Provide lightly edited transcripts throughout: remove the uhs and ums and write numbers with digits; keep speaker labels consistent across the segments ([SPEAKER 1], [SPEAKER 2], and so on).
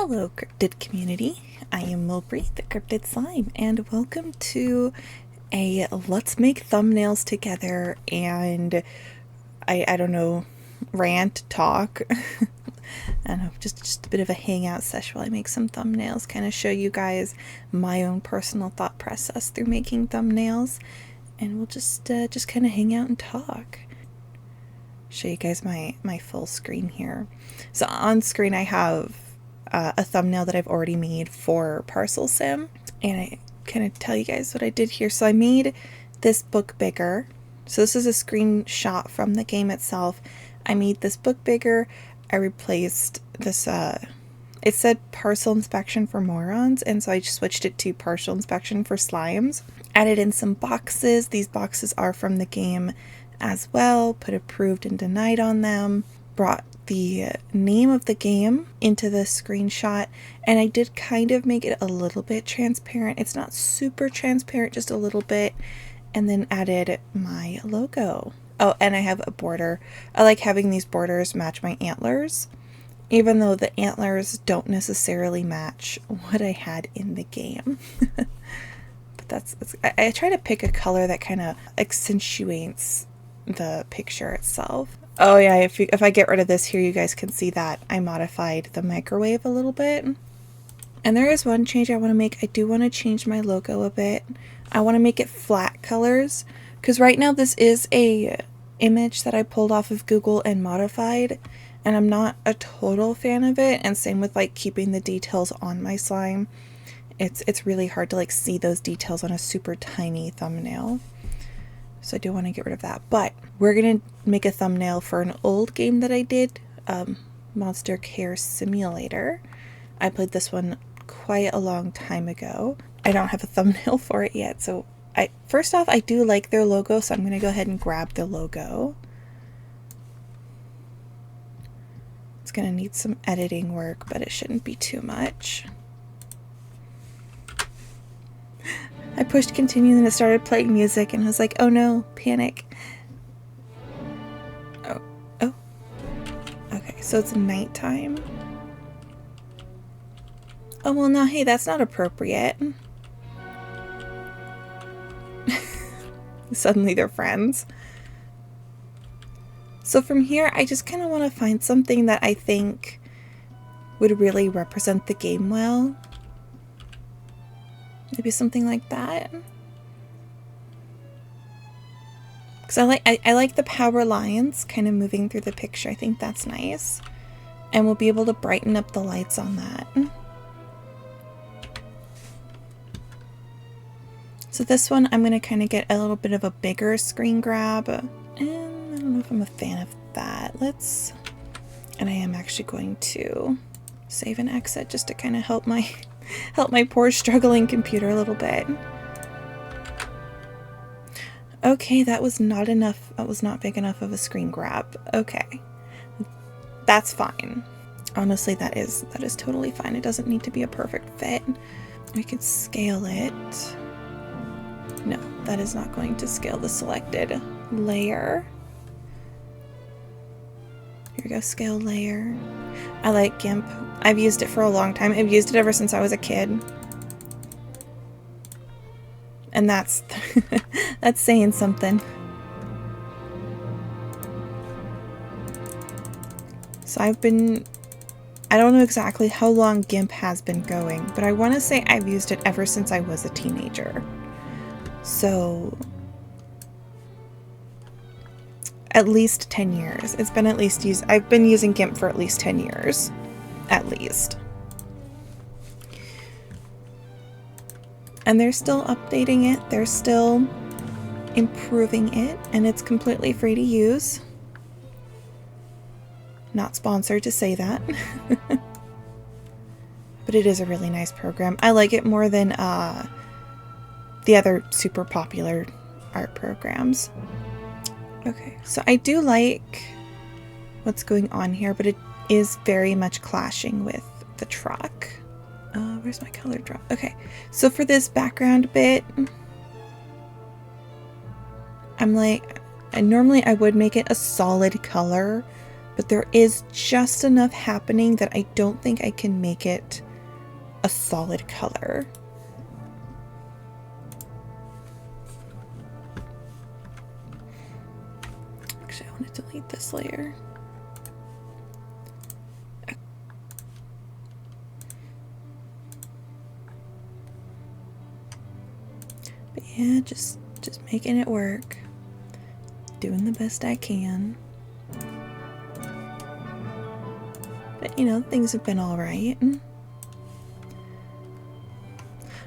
[SPEAKER 1] Hello Cryptid Community, I am Mulbre, the Cryptid Slime, and welcome to a let's make thumbnails together and I don't know, rant, talk. I don't know, just a bit of a hangout session while I make some thumbnails, kind of show you guys my own personal thought process through making thumbnails, and we'll just kind of hang out and talk. Show you guys my full screen here. So on screen I have a thumbnail that I've already made for Parcel Sim, and I kind of tell you guys what I did here. So I made this book bigger. So this is a screenshot from the game itself. I made this book bigger. I replaced this, it said Parcel Inspection for Morons, and so I just switched it to Partial Inspection for Slimes. Added in some boxes. These boxes are from the game as well. Put approved and denied on them. Brought the name of the game into the screenshot, and I did kind of make it a little bit transparent. It's not super transparent, just a little bit, and then added my logo. Oh, and I have a border. I like having these borders match my antlers, even though the antlers don't necessarily match what I had in the game. But I try to pick a color that kind of accentuates the picture itself. Oh yeah, if I get rid of this here, you guys can see that I modified the microwave a little bit. And there is one change I want to make. I do want to change my logo a bit. I want to make it flat colors, because right now this is a image that I pulled off of Google and modified, and I'm not a total fan of it. And same with like keeping the details on my slime. It's really hard to like see those details on a super tiny thumbnail. So I do want to get rid of that, but we're going to make a thumbnail for an old game that I did, Monster Care Simulator. I played this one quite a long time ago. I don't have a thumbnail for it yet, so first off, I do like their logo, so I'm going to go ahead and grab the logo. It's going to need some editing work, but it shouldn't be too much. I pushed continue and it started playing music, and I was like, oh no, panic. Oh. Okay, so it's nighttime. Oh, well, no, hey, that's not appropriate. Suddenly they're friends. So from here, I just kind of want to find something that I think would really represent the game well. Maybe something like that. Because I like the power lines kind of moving through the picture. I think that's nice. And we'll be able to brighten up the lights on that. So this one, I'm going to kind of get a little bit of a bigger screen grab. And I don't know if I'm a fan of that. And I am actually going to save and exit just to kind of help my poor struggling computer a little bit. Okay, that was not enough. That was not big enough of a screen grab. Okay. That's fine. Honestly, that is totally fine. It doesn't need to be a perfect fit. We could scale it. No, that is not going to scale the selected layer. Here we go, scale layer. I like GIMP. I've used it for a long time. I've used it ever since I was a kid. And that's that's saying something. So I don't know exactly how long GIMP has been going, but I want to say I've used it ever since I was a teenager. So at least 10 years. It's been at least I've been using GIMP for at least 10 years. At least. And they're still updating it. They're still improving it. And it's completely free to use. Not sponsored to say that. But it is a really nice program. I like it more than the other super popular art programs. Okay, so I do like what's going on here, but it is very much clashing with the truck. Where's my color drop? Okay, so for this background bit, I'm like, normally I would make it a solid color, but there is just enough happening that I don't think I can make it a solid color. Actually, I want to delete this layer. But yeah, just making it work. Doing the best I can. But you know, things have been alright.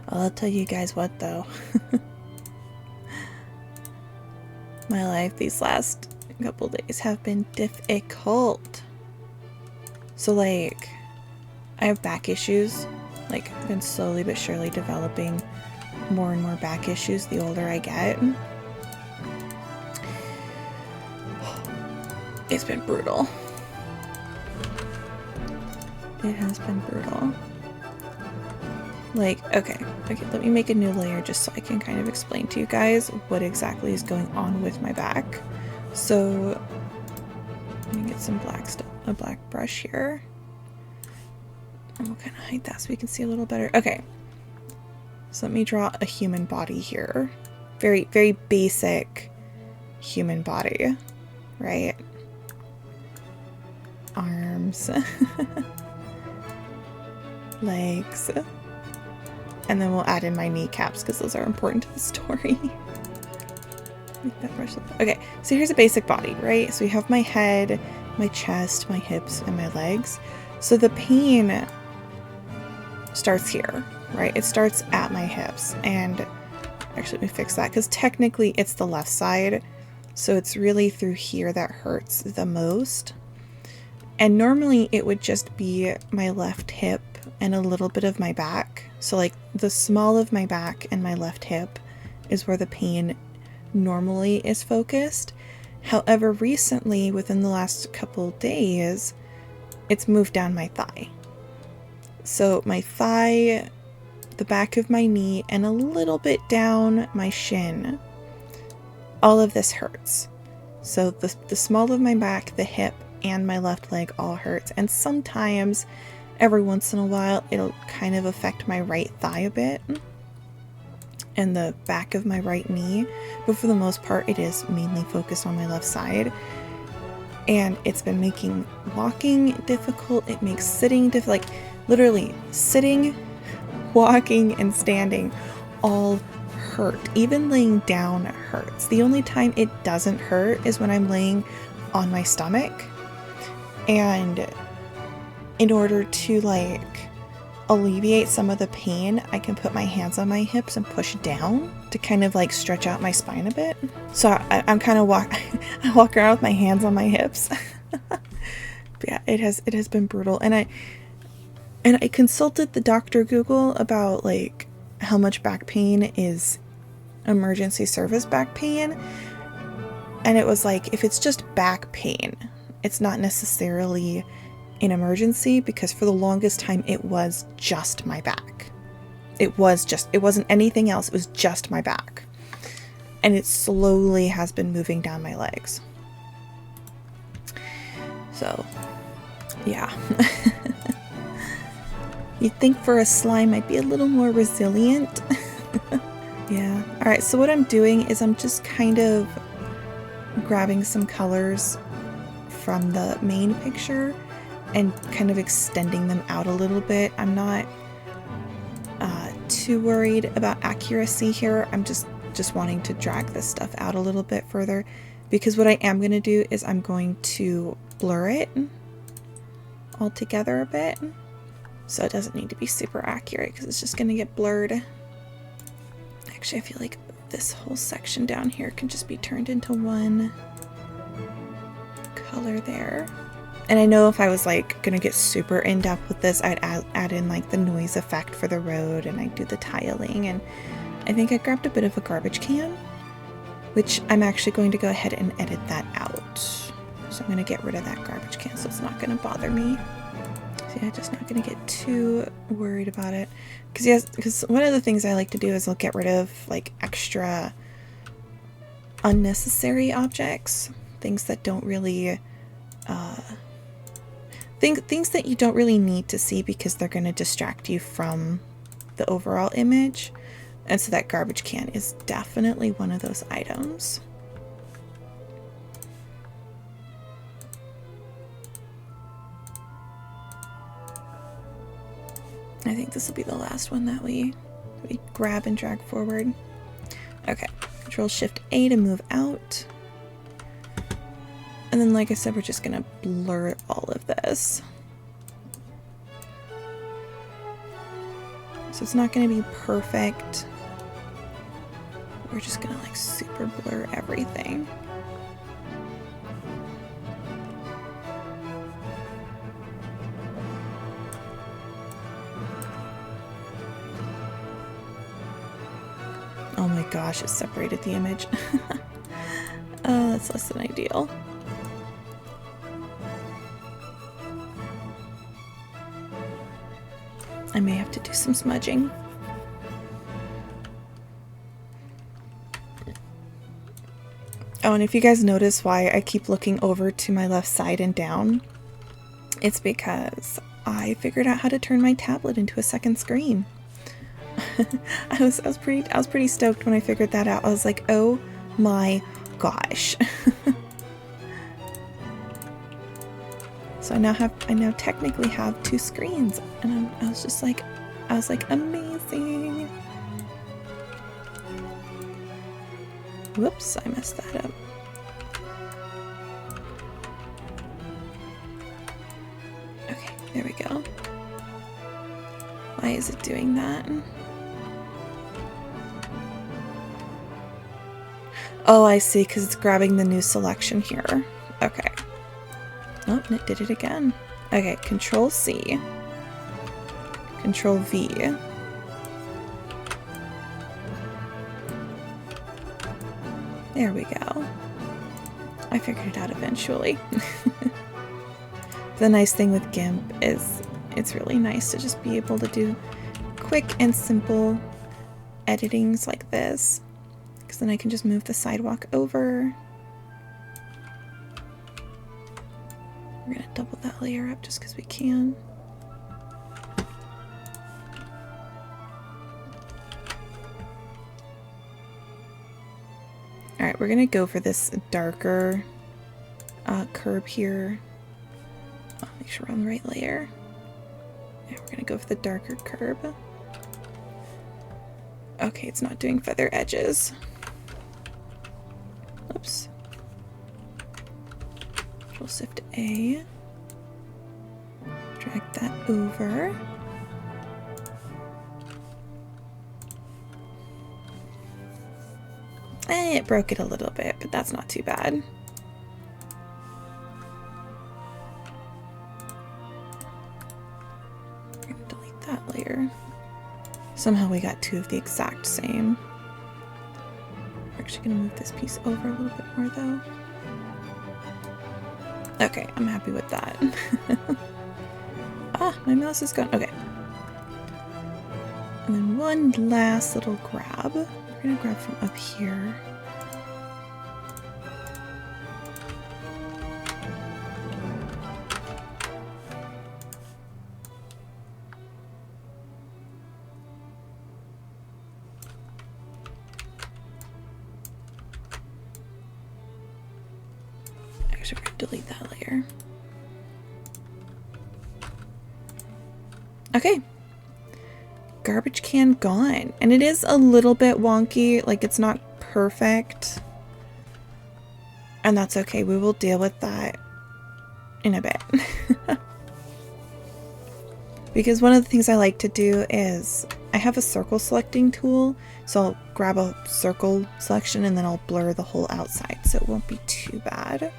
[SPEAKER 1] I'll tell you guys what though. My life these last couple days have been difficult. So like, I have back issues. Like, I've been slowly but surely developing more and more back issues the older I get. It's been brutal. It has been brutal. Like, okay, let me make a new layer just so I can kind of explain to you guys what exactly is going on with my back. So, let me get some black stuff, a black brush here. And we'll kind of hide that so we can see a little better. Okay, so let me draw a human body here. Very, very basic human body, right? Arms, legs, and then we'll add in my kneecaps because those are important to the story. Make that brush look. Okay, so here's a basic body, right? So we have my head, my chest, my hips, and my legs. So the pain starts here, right? It starts at my hips, and actually let me fix that because technically it's the left side, so it's really through here that hurts the most. And normally it would just be my left hip and a little bit of my back. So like the small of my back and my left hip is where the pain normally is focused. However, recently, within the last couple days, it's moved down my thigh. So my thigh, the back of my knee, and a little bit down my shin, all of this hurts. So the small of my back, the hip, and my left leg all hurts. And sometimes, every once in a while, it'll kind of affect my right thigh a bit and the back of my right knee. But for the most part, it is mainly focused on my left side. And it's been making walking difficult. It makes sitting difficult. Like literally sitting, walking, and standing all hurt. Even laying down hurts. The only time it doesn't hurt is when I'm laying on my stomach. And in order to like alleviate some of the pain, I can put my hands on my hips and push down to kind of like stretch out my spine a bit. So I'm kind of I walk around with my hands on my hips. But yeah, it has been brutal. And I consulted the Dr. Google about like how much back pain is emergency service back pain. And it was like, if it's just back pain, it's not necessarily an emergency, because for the longest time it was just my back. It wasn't anything else. It was just my back. And it slowly has been moving down my legs. So, yeah. You'd think for a slime I'd be a little more resilient. Yeah. Alright, so what I'm doing is I'm just kind of grabbing some colors from the main picture and kind of extending them out a little bit. I'm not too worried about accuracy here. I'm just wanting to drag this stuff out a little bit further, because what I am going to do is I'm going to blur it all together a bit. So it doesn't need to be super accurate because it's just going to get blurred. Actually, I feel like this whole section down here can just be turned into one color there. And I know if I was like gonna get super in-depth with this, I'd add in like the noise effect for the road, and I'd do the tiling. And I think I grabbed a bit of a garbage can, which I'm actually going to go ahead and edit that out. So I'm gonna get rid of that garbage can so it's not gonna bother me. So yeah, just not gonna get too worried about it. Because one of the things I like to do is I'll get rid of like extra unnecessary objects, things that don't really things that you don't really need to see because they're going to distract you from the overall image. And so that garbage can is definitely one of those items. I think this will be the last one that we grab and drag forward. Okay, Control-Shift-A to move out. And then, like I said, we're just gonna blur all of this. So it's not gonna be perfect. We're just gonna like super blur everything. Oh my gosh, it separated the image. That's less than ideal. I may have to do some smudging. Oh, and if you guys notice why I keep looking over to my left side and down, it's because I figured out how to turn my tablet into a second screen. I was pretty stoked when I figured that out. I was like, oh my gosh. So I now technically have two screens, and I was like amazing. Whoops, I messed that up. Okay, there we go. Why is it doing that? Oh, I see, because it's grabbing the new selection here. Okay. Oh, and it did it again. Okay, Control-C. Control-V. There we go. I figured it out eventually. The nice thing with GIMP is it's really nice to just be able to do quick and simple editings like this. Because then I can just move the sidewalk over. We're going to double that layer up just because we can. Alright, we're going to go for this darker curb here. Oh, make sure we're on the right layer. Yeah, we're going to go for the darker curb. Okay, it's not doing feather edges. Oops. Control-Shift-A. Drag that over. It broke it a little bit, but that's not too bad. I'm gonna delete that layer. Somehow we got two of the exact same. We're actually gonna move this piece over a little bit more though. Okay, I'm happy with that. Ah, my mouse is gone. Okay. And then one last little grab. We're gonna grab from up here. Actually, we're gonna delete that layer. Okay. Garbage can gone. And it is a little bit wonky, like it's not perfect. And that's okay, we will deal with that in a bit. Because one of the things I like to do is, I have a circle selecting tool, so I'll grab a circle selection and then I'll blur the whole outside so it won't be too bad.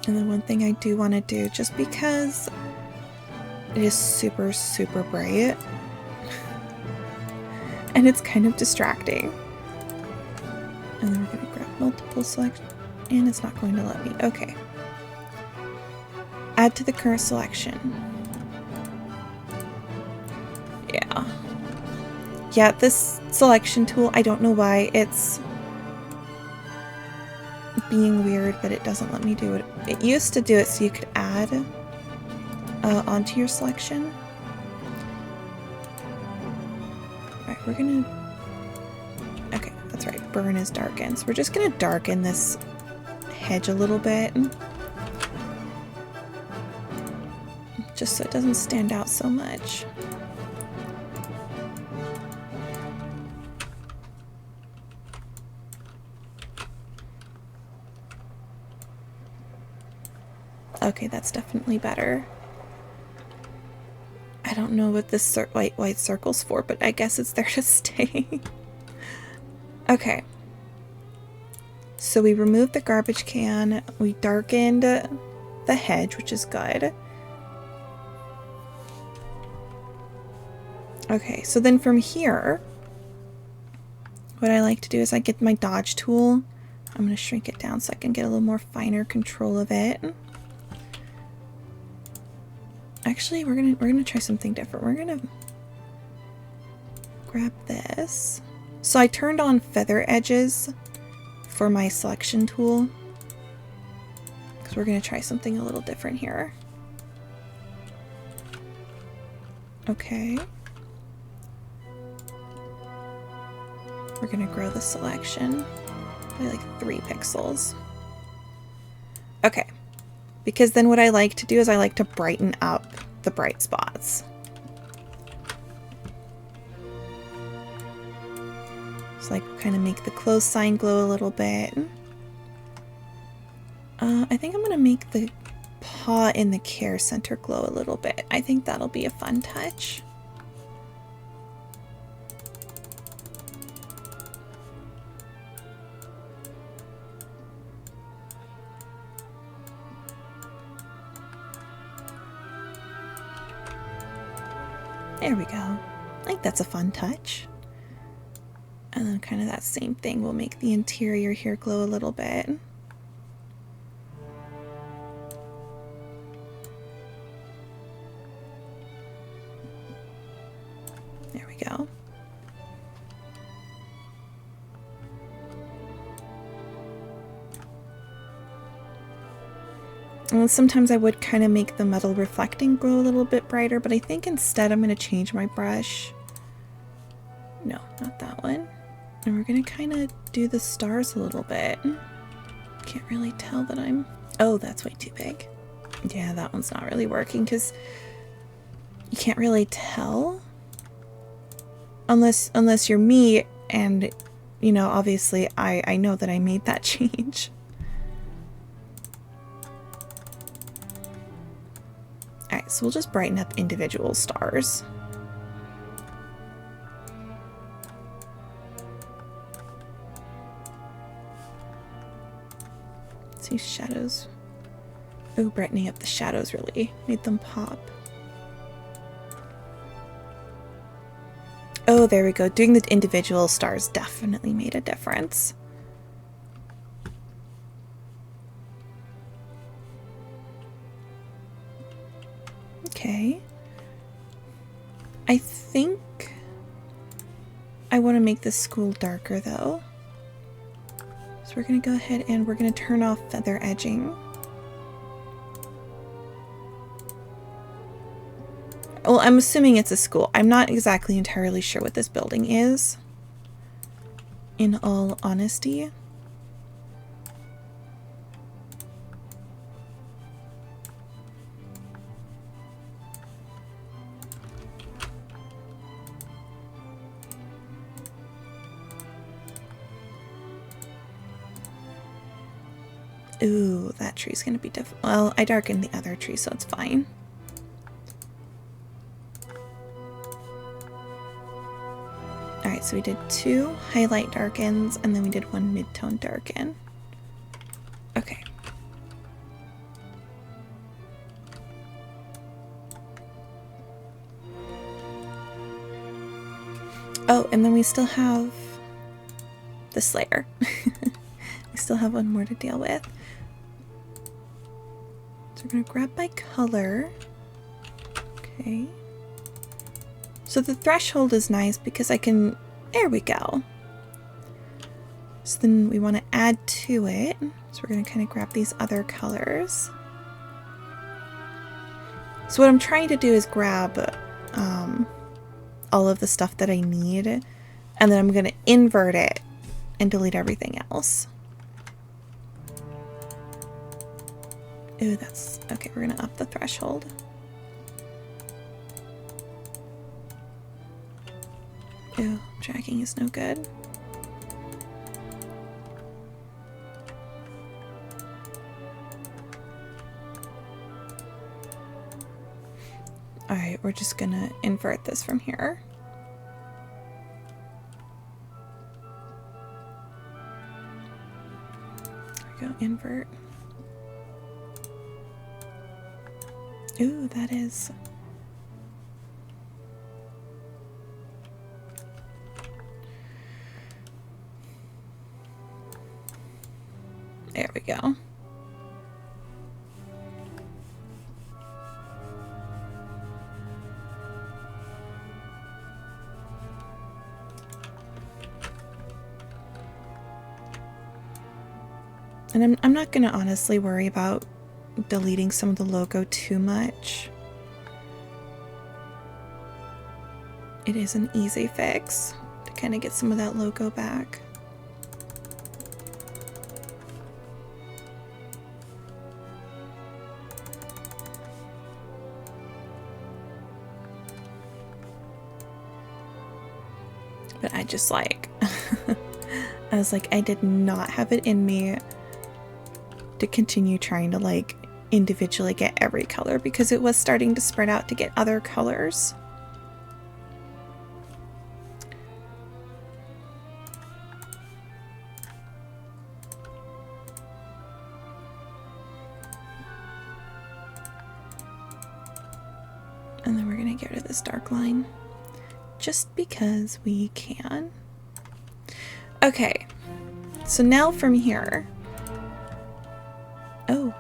[SPEAKER 1] And then one thing I do want to do, just because it is super, super bright, and it's kind of distracting. And then we're going to grab multiple selection, and it's not going to let me. Okay. Add to the current selection. Yeah. Yeah, this selection tool, I don't know why it's being weird, but it doesn't let me do it. It used to do it so you could add onto your selection. Alright, we're gonna... Okay, that's right. Burn is darkened. So we're just gonna darken this hedge a little bit. Just so it doesn't stand out so much. Okay, that's definitely better. I don't know what this white circle's for, but I guess it's there to stay. Okay. So we removed the garbage can. We darkened the hedge, which is good. Okay, so then from here, what I like to do is I get my dodge tool. I'm going to shrink it down so I can get a little more finer control of it. Actually, we're gonna try something different. We're gonna grab this. So I turned on feather edges for my selection tool because we're gonna try something a little different here. Okay. We're gonna grow the selection by like 3 pixels. Okay. Because then what I like to do is I like to brighten up the bright spots. So like kind of make the close sign glow a little bit. I think I'm going to make the paw in the care center glow a little bit. I think that'll be a fun touch. There we go. I think that's a fun touch. And then kind of that same thing. We'll make the interior here glow a little bit. There we go. And sometimes I would kind of make the metal reflecting glow a little bit brighter, but I think instead I'm going to change my brush. No, not that one. And we're going to kind of do the stars a little bit. Can't really tell that I'm... Oh, that's way too big. Yeah, that one's not really working because you can't really tell. Unless you're me and, you know, obviously I know that I made that change. Alright, so we'll just brighten up individual stars. Let's see, shadows. Oh, brightening up the shadows really made them pop. Oh, there we go. Doing the individual stars definitely made a difference. Okay. I think I want to make this school darker though. So we're going to go ahead and we're going to turn off feather edging. Well, I'm assuming it's a school. I'm not exactly entirely sure what this building is, in all honesty. Ooh, that tree's gonna be difficult. Well, I darkened the other tree, so it's fine. Alright, so we did 2 highlight darkens, and then we did 1 mid-tone darken. Okay. Oh, and then we still have this layer. We still have one more to deal with. So we're going to grab my color. Okay. So the threshold is nice because I can... There we go. So then we want to add to it. So we're going to kind of grab these other colors. So what I'm trying to do is grab all of the stuff that I need, and then I'm going to invert it and delete everything else. Ooh, that's okay. We're going to up the threshold. Ooh, tracking is no good. Alright, we're just gonna invert this from here. There we go, invert. Ooh, that is... There we go. And I'm not going to honestly worry about deleting some of the logo too much. It is an easy fix to kind of get some of that logo back. But I just like, I was like, I did not have it in me to continue trying to like individually get every color because it was starting to spread out to get other colors. And then we're gonna get rid of this dark line just because we can. Okay, so now from here, oh,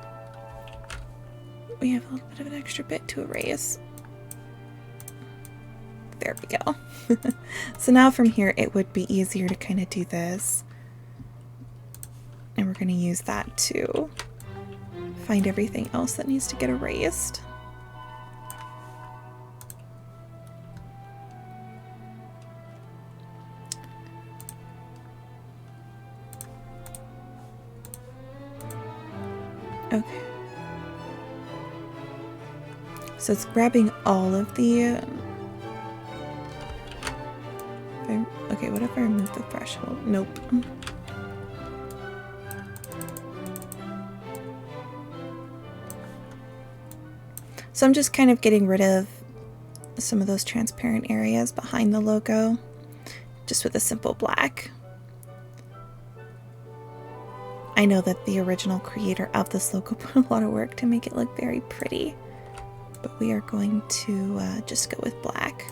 [SPEAKER 1] we have a little bit of an extra bit to erase. There we go. So now from here, it would be easier to kind of do this. And we're going to use that to find everything else that needs to get erased. Okay. So it's grabbing all of the... okay, what if I remove the threshold? Nope. So I'm just kind of getting rid of some of those transparent areas behind the logo, just with a simple black. I know that the original creator of this logo put a lot of work to make it look very pretty, but we are going to just go with black.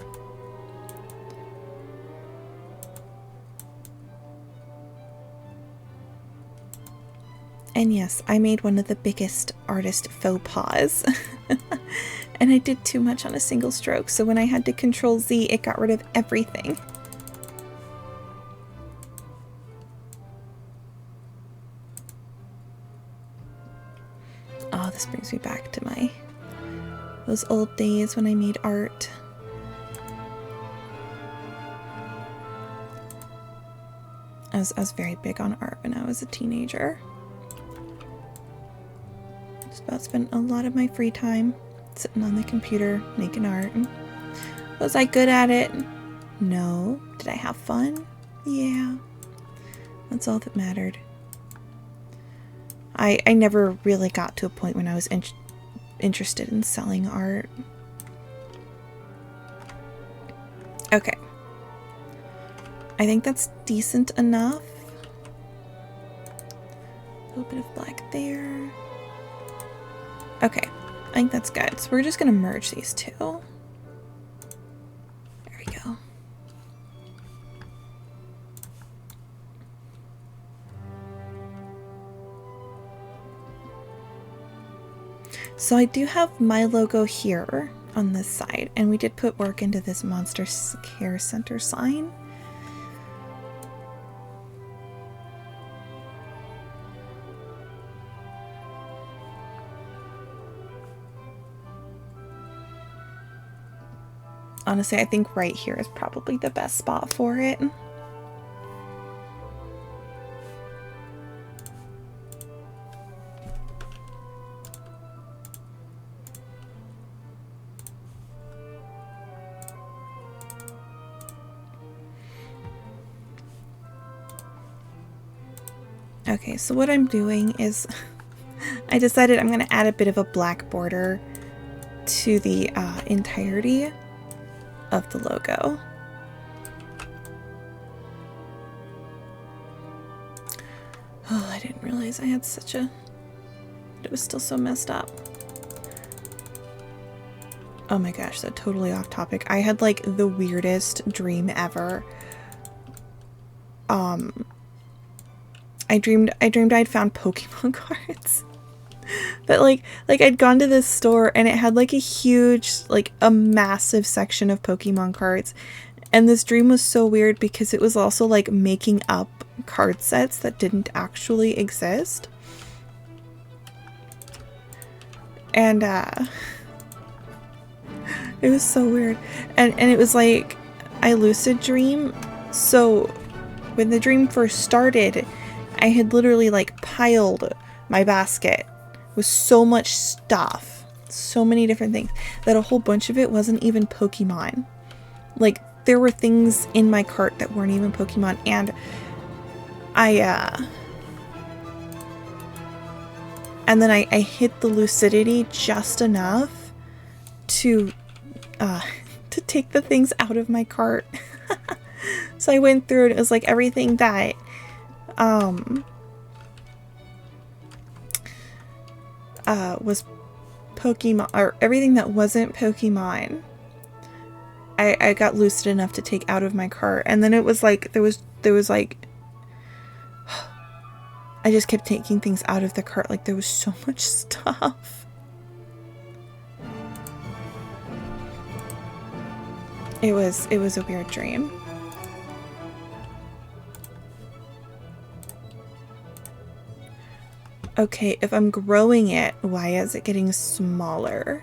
[SPEAKER 1] And yes, I made one of the biggest artist faux pas. And I did too much on a single stroke, so when I had to Control Z, it got rid of everything. Oh, this brings me back to those old days when I made art. I was very big on art when I was a teenager. Just about spent a lot of my free time sitting on the computer making art. Was I good at it? No. Did I have fun? Yeah. That's all that mattered. I never really got to a point when I was interested in selling art. Okay. I think that's decent enough. A little bit of black there. Okay. I think that's good. So we're just going to merge these two. There we go. So I do have my logo here on this side, and we did put work into this Monster Care Center sign. Honestly, I think right here is probably the best spot for it. Okay, so what I'm doing is I decided I'm going to add a bit of a black border to the entirety of the logo. Oh, I didn't realize I had such a... It was still so messed up. Oh my gosh, so totally off topic. I had like the weirdest dream ever. I dreamed I'd found Pokemon cards. But like I'd gone to this store and it had like a huge, like a massive section of Pokemon cards. And this dream was so weird because it was also like making up card sets that didn't actually exist. And it was so weird. And it was like I lucid dream. So when the dream first started, I had literally like piled my basket with so much stuff, so many different things, that a whole bunch of it wasn't even Pokemon. Like there were things in my cart that weren't even Pokemon, and and then I hit the lucidity just enough to take the things out of my cart. So I went through it. It was like everything that was Pokemon, or everything that wasn't Pokemon, I got lucid enough to take out of my cart. And then it was like there was like I just kept taking things out of the cart. Like there was so much stuff. It was a weird dream. Okay, if I'm growing it, why is it getting smaller?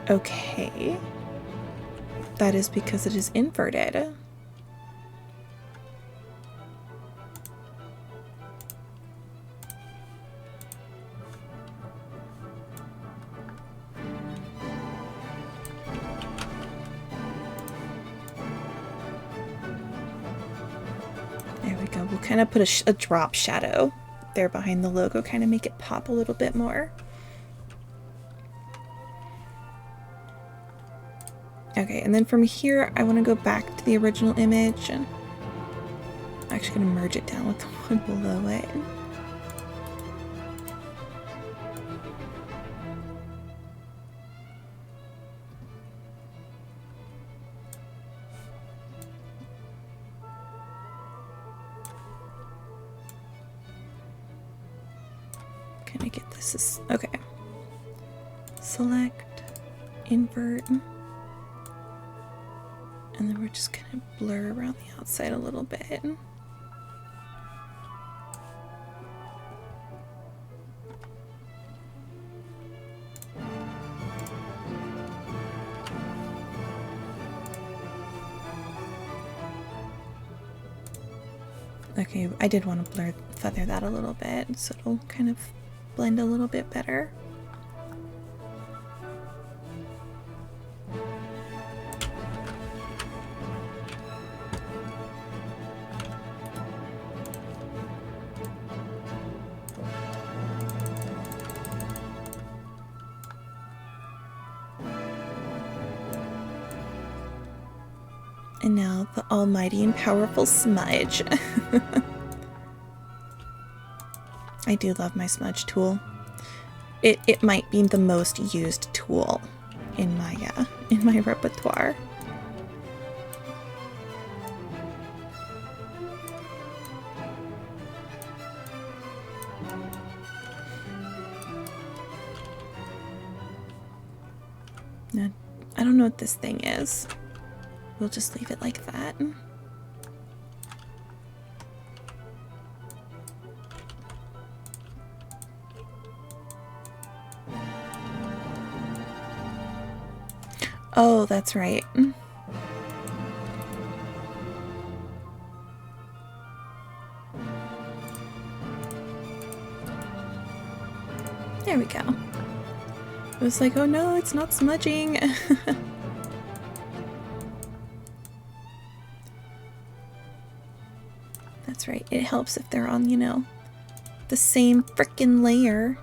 [SPEAKER 1] Okay. That is because it is inverted. We'll kind of put a drop shadow there behind the logo, kind of make it pop a little bit more. Okay, and then from here, I want to go back to the original image, and I'm actually going to merge it down with the one below it. Can I get this? Okay. Select, invert, and then we're just gonna blur around the outside a little bit. Okay, I did want to feather that a little bit so it'll kind of blend a little bit better. And now the almighty and powerful smudge. I do love my smudge tool. It might be the most used tool in my repertoire. Now, I don't know what this thing is. We'll just leave it like that. Oh, that's right. There we go. It was like, oh no, it's not smudging. That's right. It helps if they're on, you know, the same frickin' layer.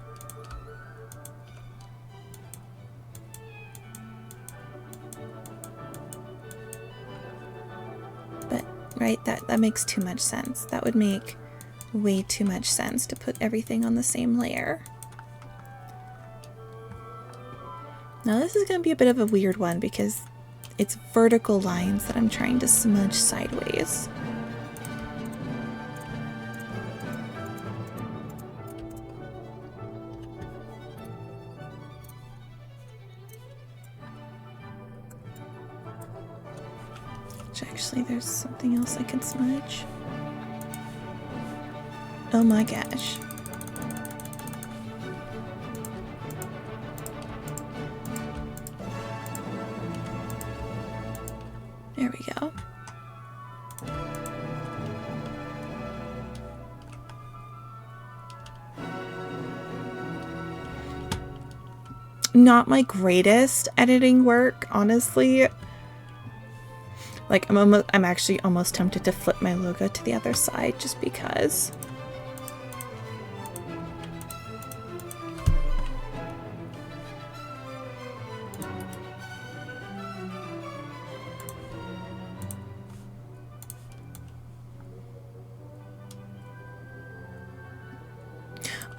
[SPEAKER 1] But, right, that makes too much sense. That would make way too much sense to put everything on the same layer. Now this is going to be a bit of a weird one because it's vertical lines that I'm trying to smudge sideways. Actually, there's something else I can smudge. Oh my gosh. There we go. Not my greatest editing work, honestly. Like, I'm actually almost tempted to flip my logo to the other side just because.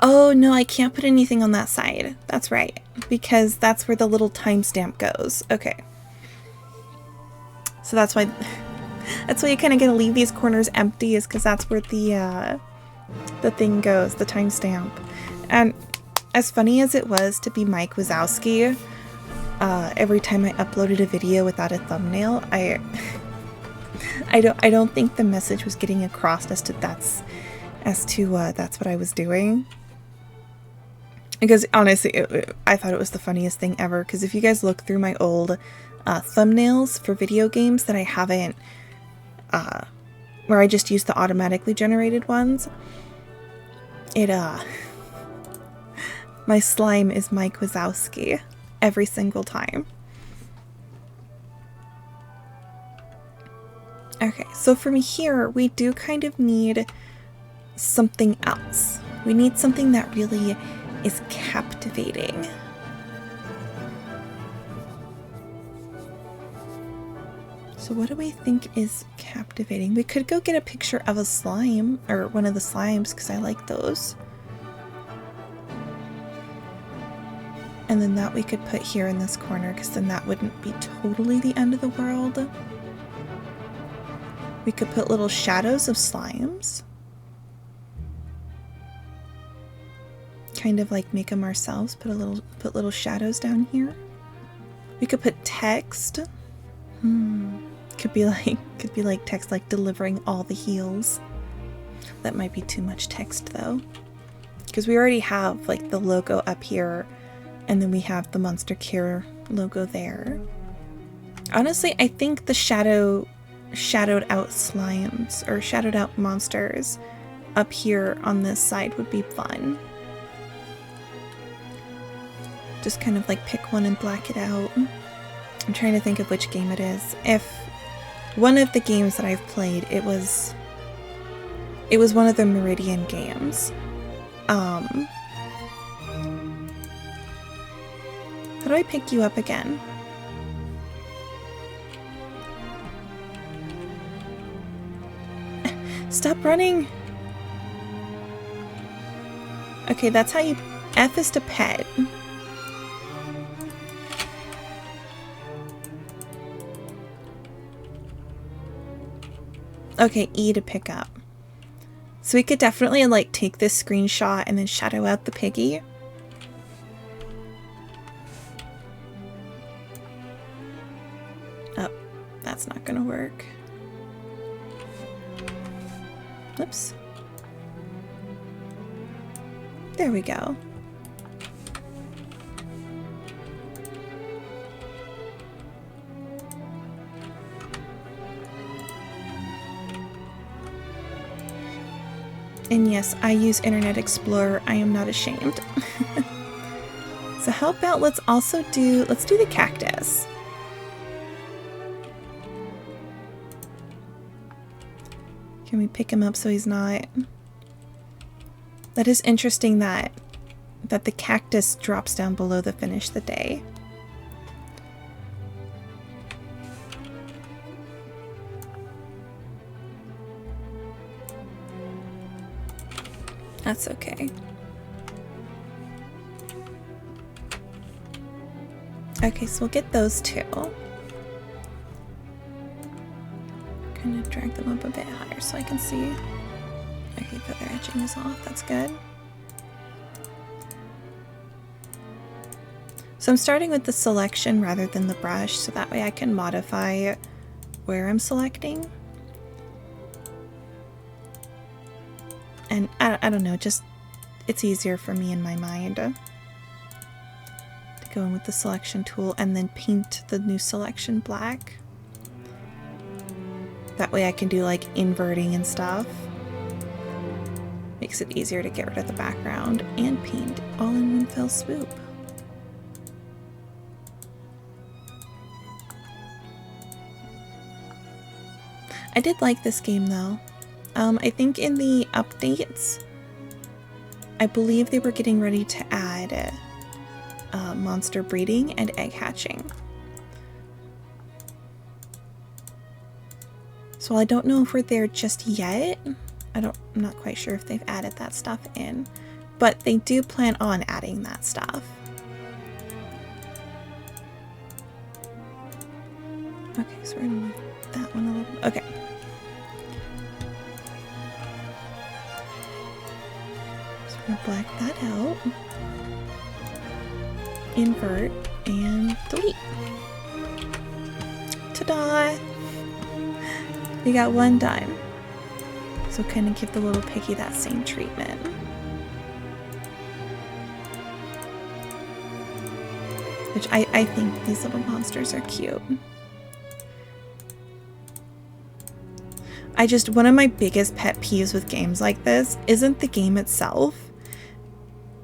[SPEAKER 1] Oh no, I can't put anything on that side. That's right, because that's where the little timestamp goes. Okay. So that's why you kind of gotta leave these corners empty, is because that's where the thing goes, the timestamp. And as funny as it was to be Mike Wazowski, every time I uploaded a video without a thumbnail, I don't think the message was getting across as to that's what I was doing. Because honestly, I thought it was the funniest thing ever. Because if you guys look through my old thumbnails for video games that I haven't, where I just use the automatically generated ones, my slime is Mike Wazowski every single time. Okay, so from here, we do kind of need something else. We need something that really is captivating. So what do we think is captivating? We could go get a picture of a slime, or one of the slimes, because I like those. And then that we could put here in this corner, because then that wouldn't be totally the end of the world. We could put little shadows of slimes. Kind of like make them ourselves, put little shadows down here. We could put text. Could be like text like delivering all the heals. That might be too much text though, because we already have like the logo up here, and then we have the Monster Care logo there. Honestly, I think the shadowed out slimes or shadowed out monsters up here on this side would be fun. Just kind of like pick one and black it out. I'm trying to think of which game it is. If one of the games that I've played, it was one of the Meridian games. How do I pick you up again? Stop running! Okay, that's how you... F is to pet. Okay, E to pick up. So we could definitely like take this screenshot and then shadow out the piggy. Oh, that's not gonna work. Oops. There we go. And yes, I use Internet Explorer. I am not ashamed. So how about let's do the cactus. Can we pick him up so he's not... That is interesting that the cactus drops down below the finish the day. That's okay. Okay, so we'll get those two. Kind of drag them up a bit higher so I can see. Okay, feather edging is off. That's good. So I'm starting with the selection rather than the brush, so that way I can modify where I'm selecting. And I don't know, just it's easier for me in my mind to go in with the selection tool and then paint the new selection black. That way I can do like inverting and stuff. Makes it easier to get rid of the background and paint all in one fell swoop. I did like this game though. I think in the updates, I believe they were getting ready to add monster breeding and egg hatching. So I don't know if we're there just yet. I'm not quite sure if they've added that stuff in, but they do plan on adding that stuff. Okay, so we're gonna move that one a little. Okay. So we're gonna black that out, invert, and delete. Ta-da! We got one done. So kind of give the little piggy that same treatment. Which I think these little monsters are cute. One of my biggest pet peeves with games like this isn't the game itself.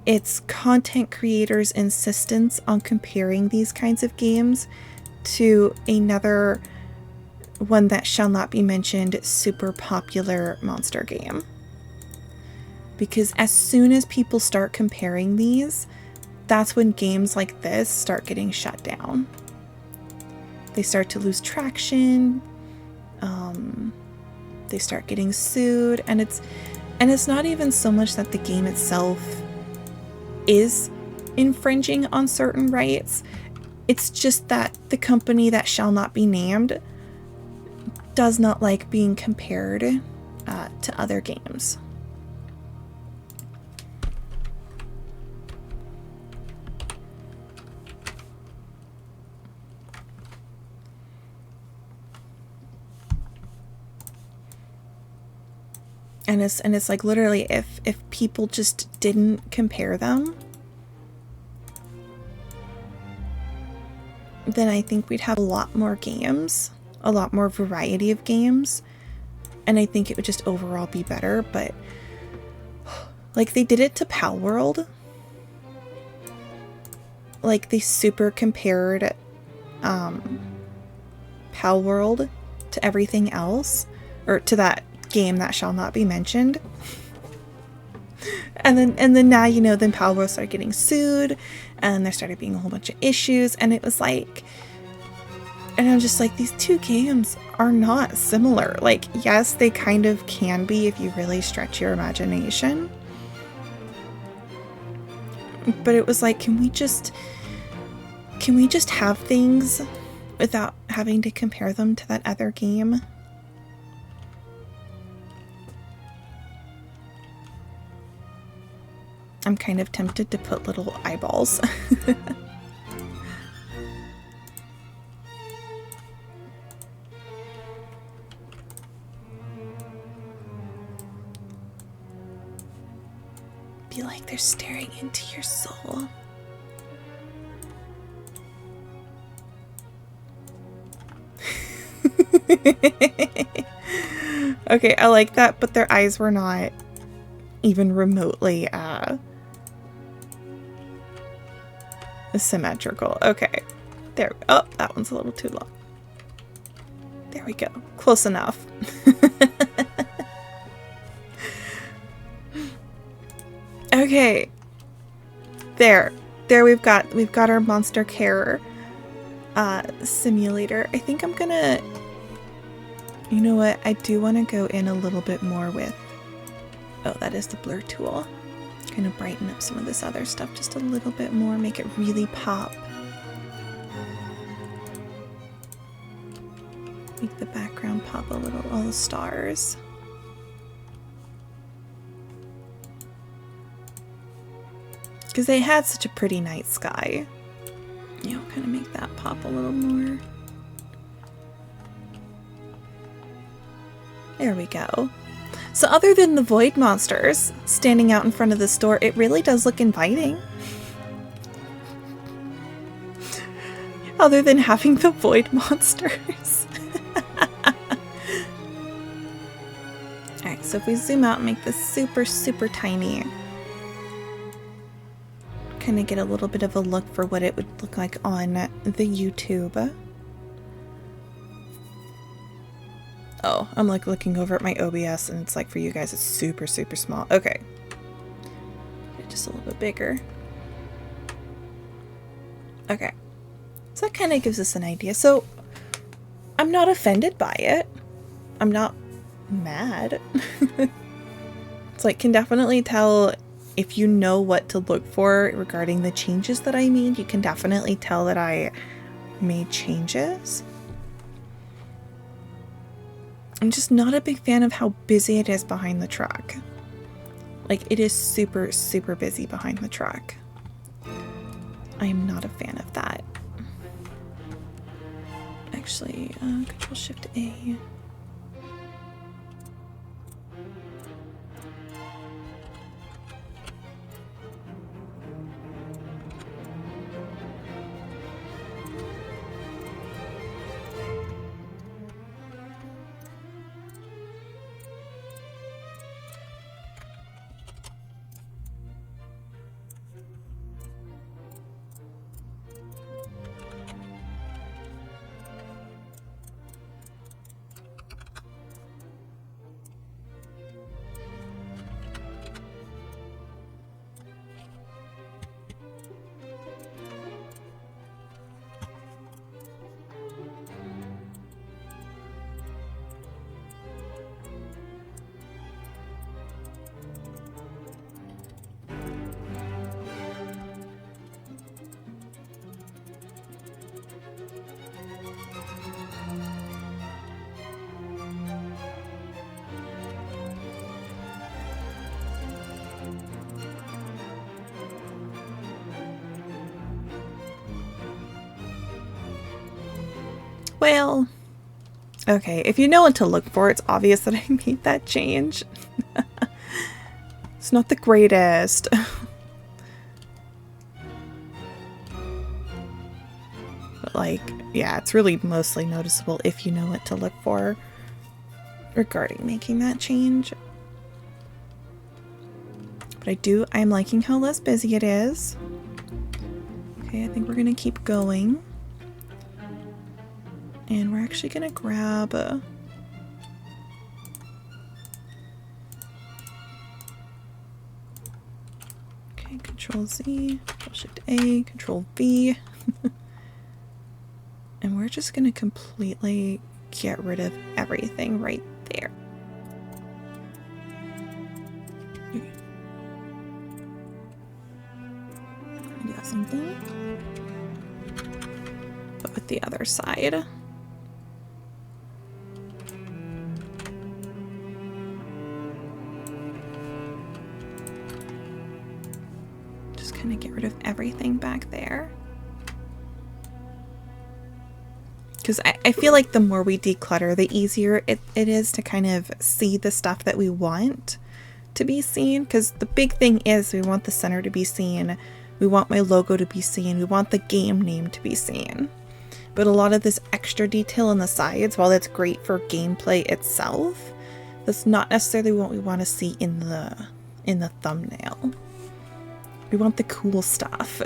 [SPEAKER 1] It's content creators' insistence on comparing these kinds of games to another one that shall not be mentioned, super popular monster game. Because as soon as people start comparing these, that's when games like this start getting shut down. They start to lose traction, they start getting sued, and it's not even so much that the game itself is infringing on certain rights, it's just that the company that shall not be named does not like being compared to other games. And it's like literally if people just didn't compare them, then I think we'd have a lot more games, a lot more variety of games, and I think it would just overall be better. But like they did it to Pal World, like they super compared Pal World to everything else, or to that game that shall not be mentioned. And then now, you know, then Pal World started getting sued and there started being a whole bunch of issues, and it was like, and I'm just like, these two games are not similar. Like, yes, they kind of can be if you really stretch your imagination. But it was like, can we just have things without having to compare them to that other game? I'm kind of tempted to put little eyeballs. Be like they're staring into your soul. Okay, I like that, but their eyes were not even remotely symmetrical. Okay. There. Oh, that one's a little too long. There we go. Close enough. Okay. There we've got our monster care simulator. I think I'm gonna, you know what, I do want to go in a little bit more with, oh, that is the blur tool. Kind of brighten up some of this other stuff just a little bit more, make it really pop. Make the background pop a little, all the stars. Because they had such a pretty night sky. You know, kind of make that pop a little more. There we go. So other than the void monsters standing out in front of the store, it really does look inviting. Other than having the void monsters. Alright, so if we zoom out and make this super, super tiny, kind of get a little bit of a look for what it would look like on the YouTube. Oh, I'm like looking over at my OBS and it's like for you guys it's super, super small. Okay. Just a little bit bigger. Okay. So that kind of gives us an idea. So I'm not offended by it. I'm not mad. It's like, can definitely tell if you know what to look for regarding the changes that I made. You can definitely tell that I made changes. I'm just not a big fan of how busy it is behind the truck. Like, it is super, super busy behind the truck. I am not a fan of that. Actually, Control Shift A. Well, okay, if you know what to look for, it's obvious that I made that change. It's not the greatest. But like, yeah, it's really mostly noticeable if you know what to look for regarding making that change. But I'm liking how less busy it is. Okay, I think we're gonna keep going. And we're actually gonna grab okay, Control Z, Control Shift A, Control V. And we're just gonna completely get rid of everything right there. Okay. Do that same thing, but with the other side. Kind of get rid of everything back there, because I feel like the more we declutter, the easier it is to kind of see the stuff that we want to be seen. Because the big thing is we want the center to be seen, we want my logo to be seen, we want the game name to be seen. But a lot of this extra detail on the sides, while that's great for gameplay itself, that's not necessarily what we want to see in the in the thumbnail. We want the cool stuff.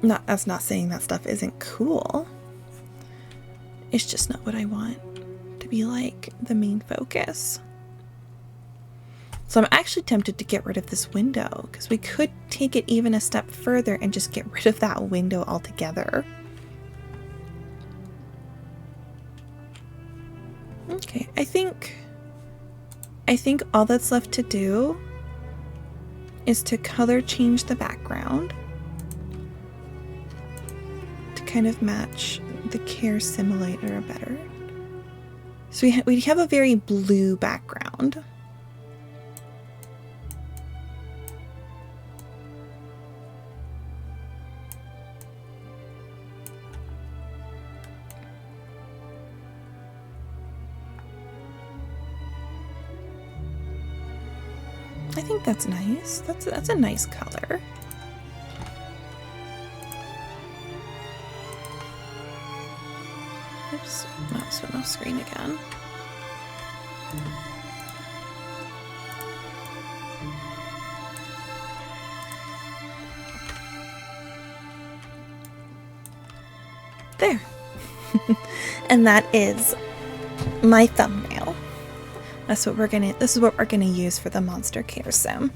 [SPEAKER 1] That's not saying that stuff isn't cool. It's just not what I want to be like the main focus. So I'm actually tempted to get rid of this window, because we could take it even a step further and just get rid of that window altogether. Okay, I think all that's left to do is to color change the background to kind of match the care simulator better. So we have a very blue background. I think that's nice. That's a nice color. Oops, mouse went off screen again. There. And that is my thumbnail. This is what we're gonna use for the monster care sim.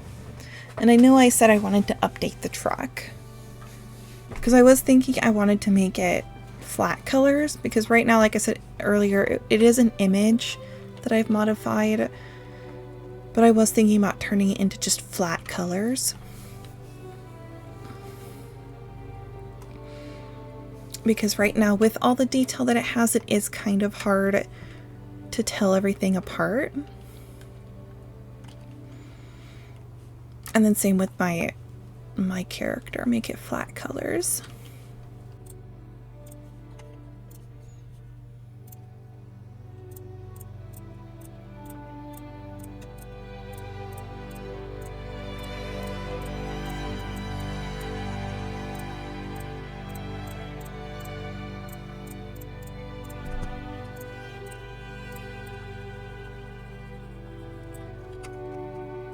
[SPEAKER 1] And I know I said I wanted to update the truck, because I was thinking I wanted to make it flat colors, because right now, like I said earlier, it is an image that I've modified, but I was thinking about turning it into just flat colors. Because right now, with all the detail that it has, it is kind of hard to tell everything apart. And then same with my character, make it flat colors.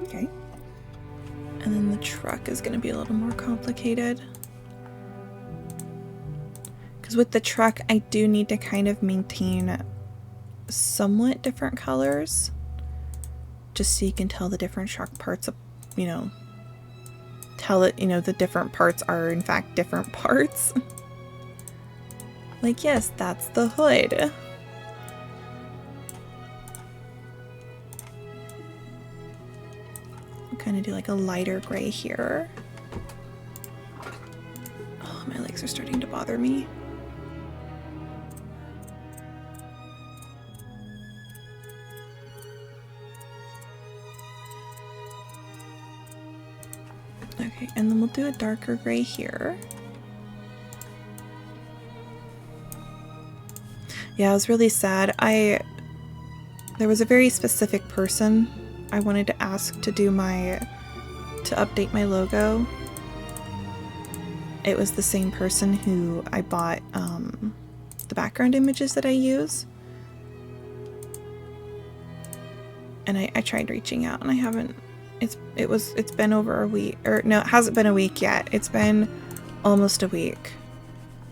[SPEAKER 1] Okay. And then the truck is going to be a little more complicated. Because with the truck, I do need to kind of maintain somewhat different colors. Just so you can tell the different truck parts, you know, the different parts are in fact different parts. Like, yes, that's the hood. Kind of do like a lighter gray here. Oh, my legs are starting to bother me. Okay, and then we'll do a darker gray here. Yeah, I was really sad. There was a very specific person I wanted to ask to update my logo. It was the same person who I bought the background images that I use. And I tried reaching out and I haven't. It's been over a week, or no, it hasn't been a week yet. It's been almost a week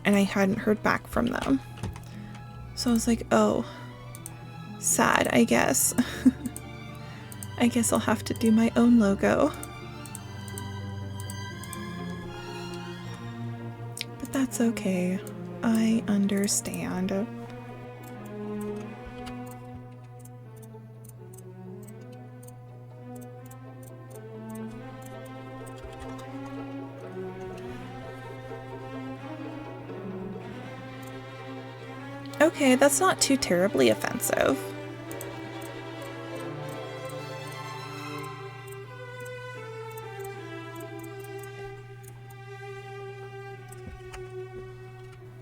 [SPEAKER 1] and I hadn't heard back from them. So I was like, oh, sad, I guess. I guess I'll have to do my own logo. But that's okay. I understand. Okay, that's not too terribly offensive.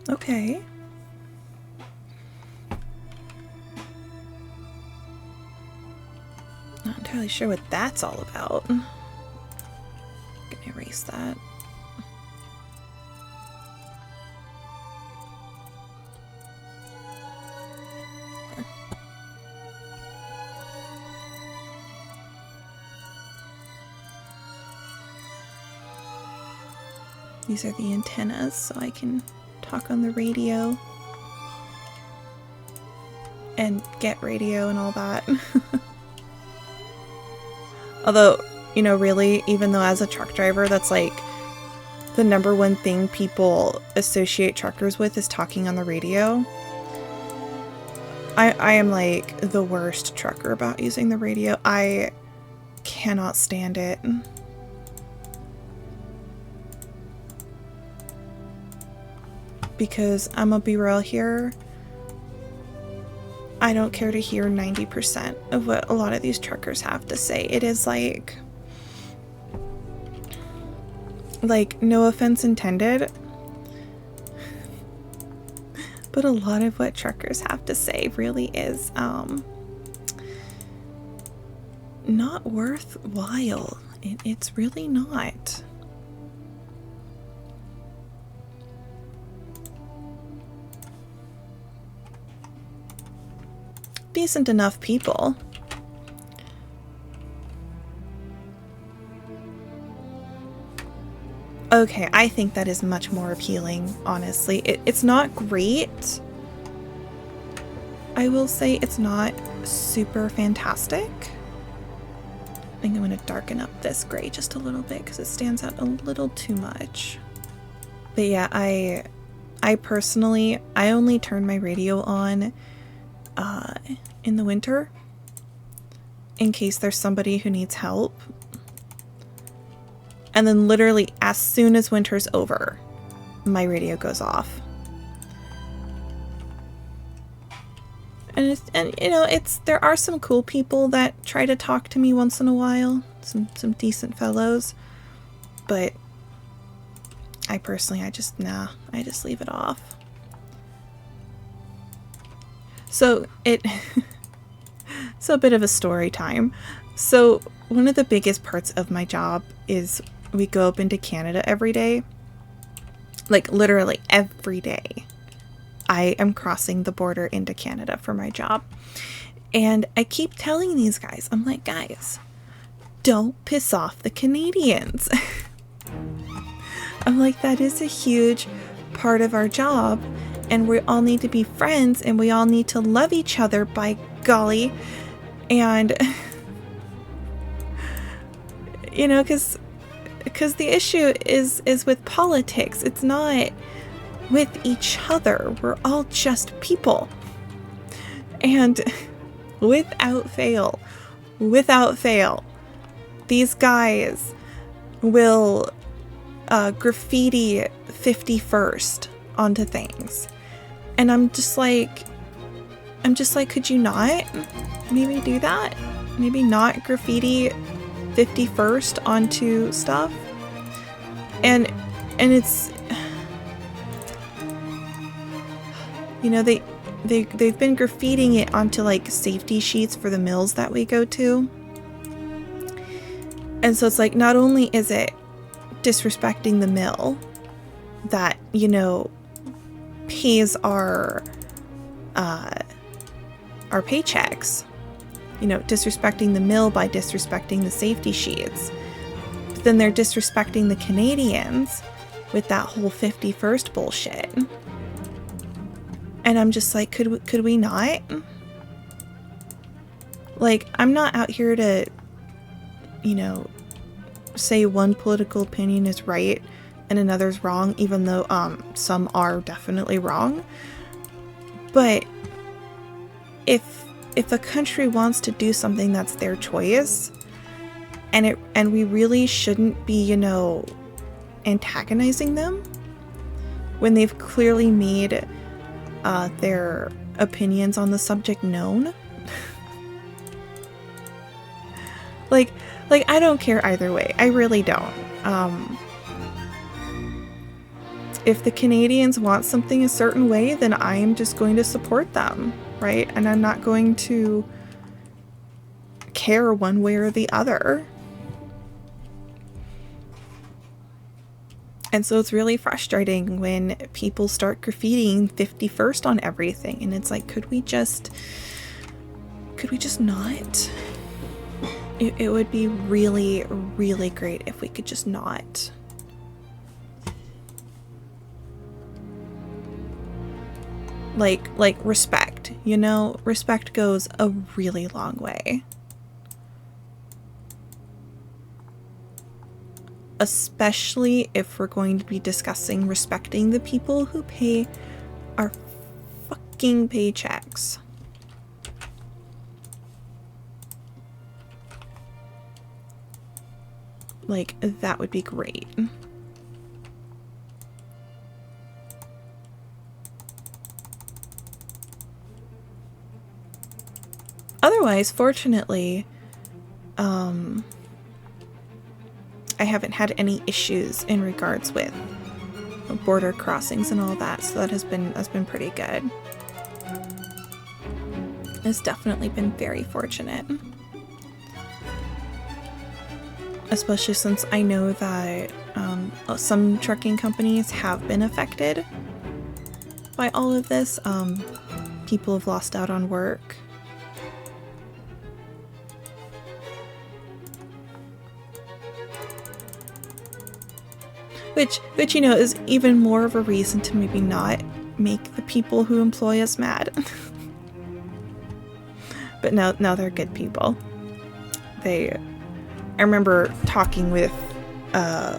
[SPEAKER 1] Okay. Not entirely sure what that's all about. I'm gonna erase that. These are the antennas, so I can talk on the radio and get radio and all that. Although, you know, really, even though as a truck driver, that's like the #1 thing people associate truckers with is talking on the radio. I am like the worst trucker about using the radio. I cannot stand it. Because I'm gonna be real here, I don't care to hear 90% of what a lot of these truckers have to say. It is like, no offense intended, but a lot of what truckers have to say really is not worthwhile. It's really not. Decent enough people. Okay, I think that is much more appealing, honestly. It's not great. I will say it's not super fantastic. I think I'm going to darken up this gray just a little bit because it stands out a little too much. But yeah, I personally, I only turn my radio on in the winter in case there's somebody who needs help. And then literally as soon as winter's over, my radio goes off. And you know, there are some cool people that try to talk to me once in a while, some decent fellows, but I personally, I just leave it off. So so a bit of a story time. So one of the biggest parts of my job is we go up into Canada every day. Like literally every day. I am crossing the border into Canada for my job. And I keep telling these guys, I'm like, guys, don't piss off the Canadians. I'm like, that is a huge part of our job. And we all need to be friends and we all need to love each other, by golly. And, you know, because the issue is with politics. It's not with each other. We're all just people. And without fail, these guys will graffiti 51st onto things. And I'm just like, could you not maybe do that? Maybe not graffiti 51st onto stuff? And it's, you know, they've been graffitiing it onto like safety sheets for the mills that we go to. And so it's like, not only is it disrespecting the mill that, you know, pays our paychecks, you know, disrespecting the mill by disrespecting the safety sheets, but then they're disrespecting the Canadians with that whole 51st bullshit. And I'm just like, could we not? Like, I'm not out here to, you know, say one political opinion is right and another's wrong, even though some are definitely wrong. But if a country wants to do something, that's their choice, and we really shouldn't be, you know, antagonizing them when they've clearly made their opinions on the subject known. like I don't care either way. I really don't. If the Canadians want something a certain way, then I am just going to support them, right? And I'm not going to care one way or the other. And so it's really frustrating when people start graffitiing 51st on everything. And it's like, could we just not? It would be really, really great if we could just not. like respect, you know? Respect goes a really long way. Especially if we're going to be discussing respecting the people who pay our fucking paychecks. Like, that would be great. Otherwise, fortunately, I haven't had any issues in regards with border crossings and all that, so that's been pretty good. It's definitely been very fortunate. Especially since I know that some trucking companies have been affected by all of this. People have lost out on work. Which, you know, is even more of a reason to maybe not make the people who employ us mad. But no, they're good people. I remember talking with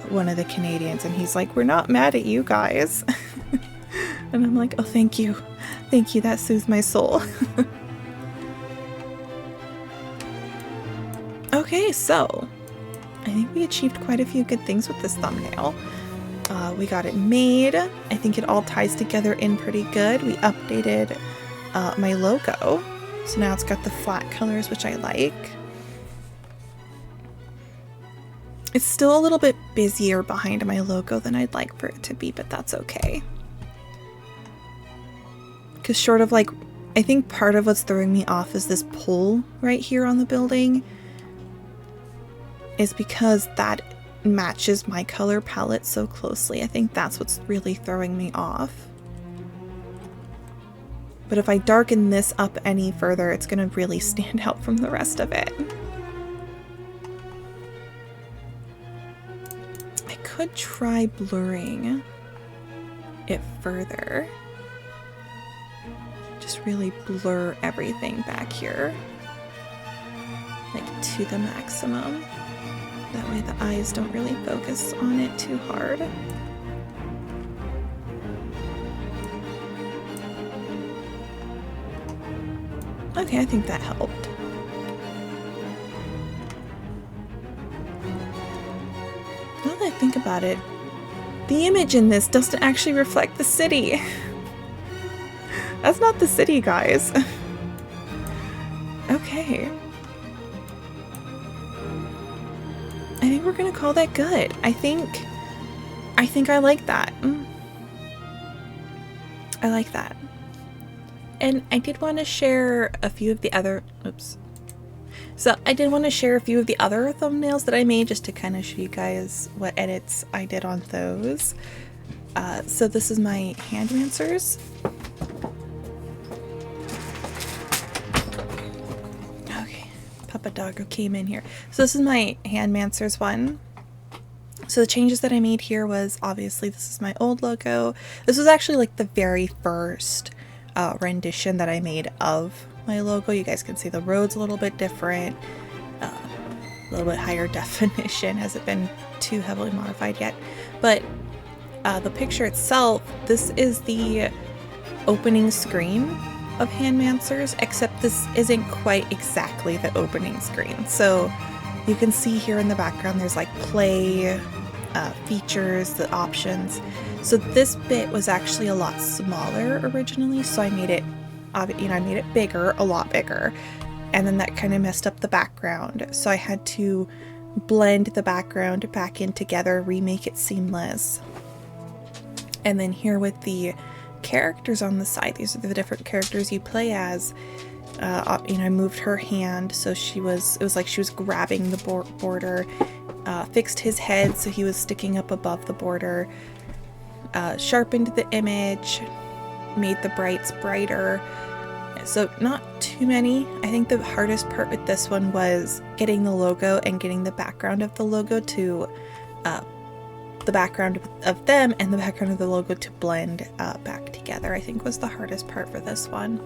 [SPEAKER 1] one of the Canadians, and he's like, "We're not mad at you guys." And I'm like, "Oh, thank you. Thank you, that soothes my soul." Okay, so I think we achieved quite a few good things with this thumbnail. We got it made. I think it all ties together in pretty good. We updated my logo, so now it's got the flat colors, which I like. It's still a little bit busier behind my logo than I'd like for it to be, but that's okay. Because short of like, I think part of what's throwing me off is this pole right here on the building, is because that matches my color palette so closely. I think that's what's really throwing me off. But if I darken this up any further, it's going to really stand out from the rest of it. I could try blurring it further. Just really blur everything back here, like to the maximum. That way the eyes don't really focus on it too hard. Okay, I think that helped. Now that I think about it, the image in this doesn't actually reflect the city. That's not the city, guys. Okay. I think we're gonna call that good. I think I like that. I like that. And I did want to share a few of the other, So I did want to share a few of the other thumbnails that I made, just to kind of show you guys what edits I did on those. So this is my hand mancers. Papa Doggo came in here. So this is my hand mancers one. So the changes that I made here was, obviously this is my old logo. This was actually like the very first rendition that I made of my logo. You guys can see the road's a little bit different, a little bit higher definition. Hasn't been too heavily modified yet. But the picture itself, this is the opening screen of Hand Mancers, except this isn't quite exactly the opening screen. So you can see here in the background there's like play, features, the options. So this bit was actually a lot smaller originally, so I made it, I made it bigger, a lot bigger, and then that kind of messed up the background. So I had to blend the background back in together, remake it seamless. And then here with the characters on the side, these are the different characters you play as. I moved her hand so it was like she was grabbing the border, fixed his head so he was sticking up above the border, sharpened the image, made the brights brighter. So not too many. I think the hardest part with this one was getting the logo and getting the background of the logo to the background of them and the background of the logo to blend back together, I think was the hardest part for this one.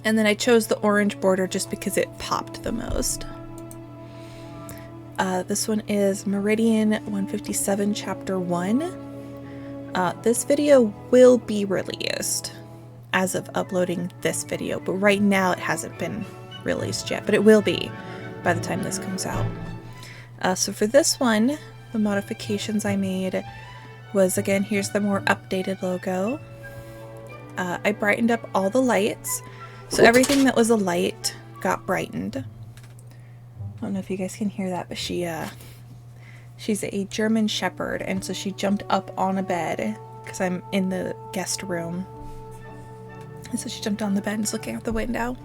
[SPEAKER 1] And then I chose the orange border just because it popped the most. This one is Meridian 157 Chapter 1. This video will be released as of uploading this video, but right now it hasn't been released yet, but it will be by the time this comes out. So for this one, the modifications I made was, again, here's the more updated logo. I brightened up all the lights. So everything that was a light got brightened. I don't know if you guys can hear that, but she's a German Shepherd, and so she jumped up on a bed because I'm in the guest room. And so she jumped on the bed and is looking out the window.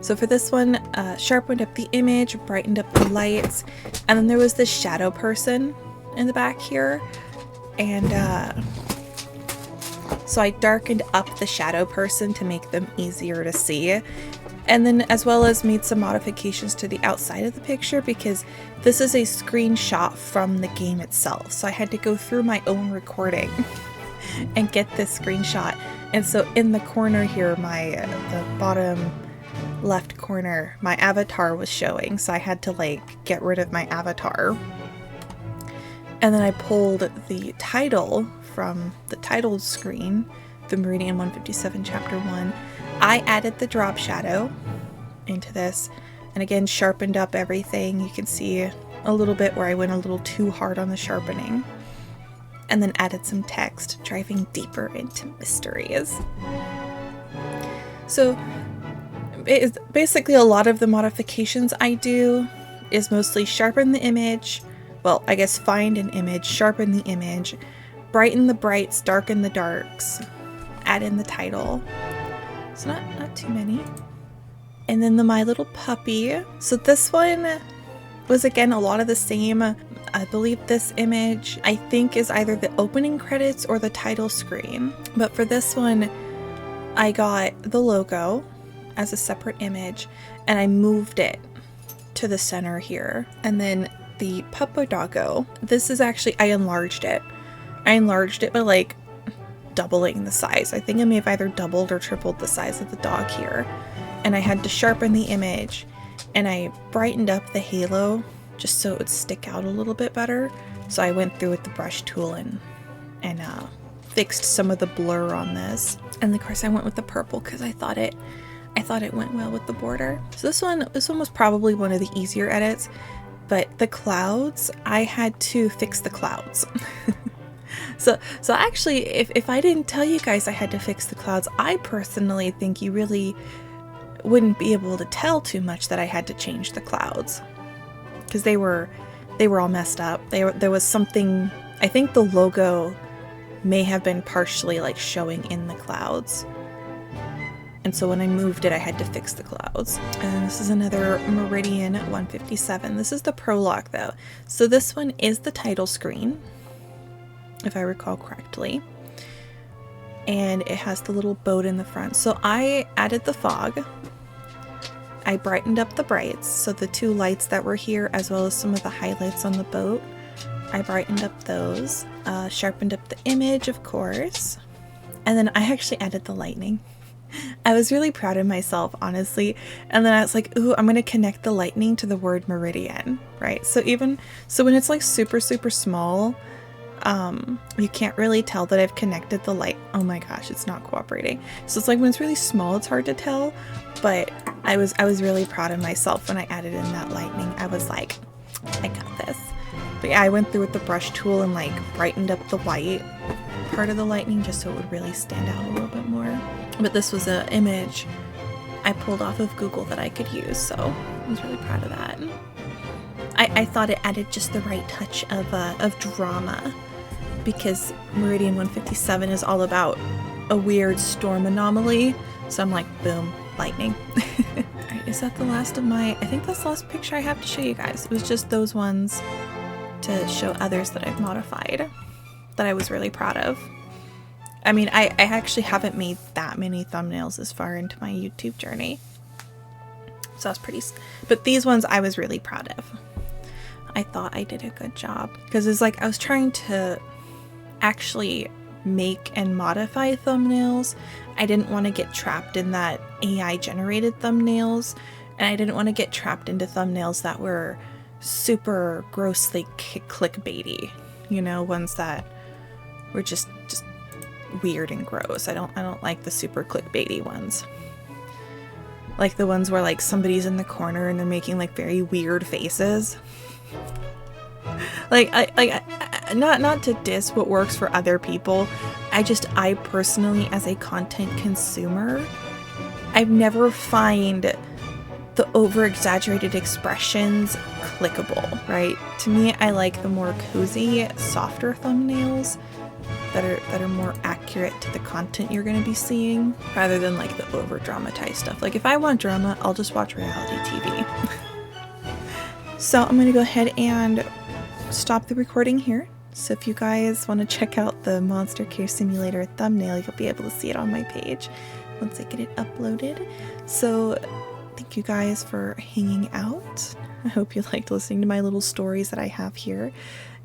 [SPEAKER 1] So for this one, sharpened up the image, brightened up the lights, and then there was this shadow person in the back here, and so I darkened up the shadow person to make them easier to see, and then as well as made some modifications to the outside of the picture because this is a screenshot from the game itself, so I had to go through my own recording and get this screenshot. And so in the corner here, the bottom left corner, my avatar was showing, so I had to like get rid of my avatar. And then I pulled the title from the title screen, the Meridian 157 Chapter 1. I added the drop shadow into this, and again sharpened up everything. You can see a little bit where I went a little too hard on the sharpening, and then added some text, driving deeper into mysteries. So it's basically a lot of the modifications I do is mostly sharpen the image, well, I guess find an image, sharpen the image, brighten the brights, darken the darks, add in the title. So not too many. And then the My Little Puppy. So this one was again a lot of the same. I believe this image, I think, is either the opening credits or the title screen. But for this one, I got the logo as a separate image and I moved it to the center here. And then the Puppo Doggo, this is actually, I enlarged it by like doubling the size. I think I may have either doubled or tripled the size of the dog here. And I had to sharpen the image and I brightened up the halo just so it would stick out a little bit better. So I went through with the brush tool and fixed some of the blur on this. And of course I went with the purple because I thought it went well with the border. So this one was probably one of the easier edits, but the clouds, I had to fix the clouds. So actually, if I didn't tell you guys I had to fix the clouds, I personally think you really wouldn't be able to tell too much that I had to change the clouds, because they were all messed up. There was something, I think the logo may have been partially like showing in the clouds. And so when I moved it, I had to fix the clouds. And this is another Meridian 157. This is the prologue though. So this one is the title screen, if I recall correctly. And it has the little boat in the front. So I added the fog. I brightened up the brights. So the two lights that were here, as well as some of the highlights on the boat, I brightened up those. Sharpened up the image, of course. And then I actually added the lightning. I was really proud of myself, honestly. And then I was like, ooh, I'm going to connect the lightning to the word meridian, right? So when it's like super, super small, you can't really tell that I've connected the light. Oh my gosh, it's not cooperating. So it's like when it's really small, it's hard to tell, but I was really proud of myself when I added in that lightning. I was like, I got this. But yeah, I went through with the brush tool and like brightened up the white part of the lightning just so it would really stand out a little bit more. But this was an image I pulled off of Google that I could use, so I was really proud of that. I thought it added just the right touch of drama, because Meridian 157 is all about a weird storm anomaly, so I'm like, boom, lightning. Alright, is that the last of my, I think that's the last picture I have to show you guys. It was just those ones to show others that I've modified that I was really proud of. I mean, I actually haven't made that many thumbnails as far into my YouTube journey, so that's pretty, but these ones I was really proud of. I thought I did a good job. Because it's like I was trying to actually make and modify thumbnails. I didn't want to get trapped in that AI generated thumbnails, and I didn't want to get trapped into thumbnails that were super grossly clickbaity, you know, ones that were just weird and gross. I don't like the super clickbaity ones. Like the ones where like somebody's in the corner and they're making like very weird faces. Like not to diss what works for other people. I personally, as a content consumer, I've never find the over-exaggerated expressions clickable, right? To me, I like the more cozy, softer thumbnails that are more accurate to the content you're going to be seeing, rather than like the over-dramatized stuff. Like if I want drama, I'll just watch reality TV. So I'm going to go ahead and stop the recording here. So if you guys want to check out the Monster Care Simulator thumbnail, you'll be able to see it on my page once I get it uploaded. So thank you guys for hanging out. I hope you liked listening to my little stories that I have here.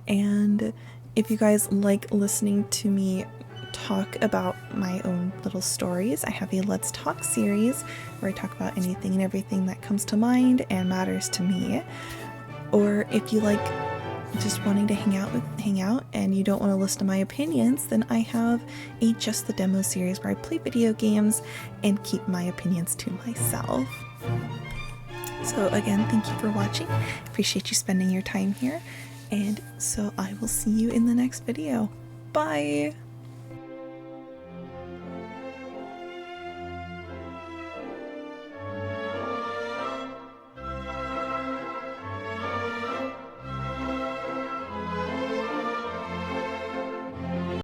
[SPEAKER 1] And if you guys like listening to me talk about my own little stories, I have a Let's Talk series where I talk about anything and everything that comes to mind and matters to me. Or if you like just wanting to hang out and you don't want to listen to my opinions, then I have a Just the Demo series where I play video games and keep my opinions to myself. So again, thank you for watching. Appreciate you spending your time here. And so I will see you in the next video. Bye!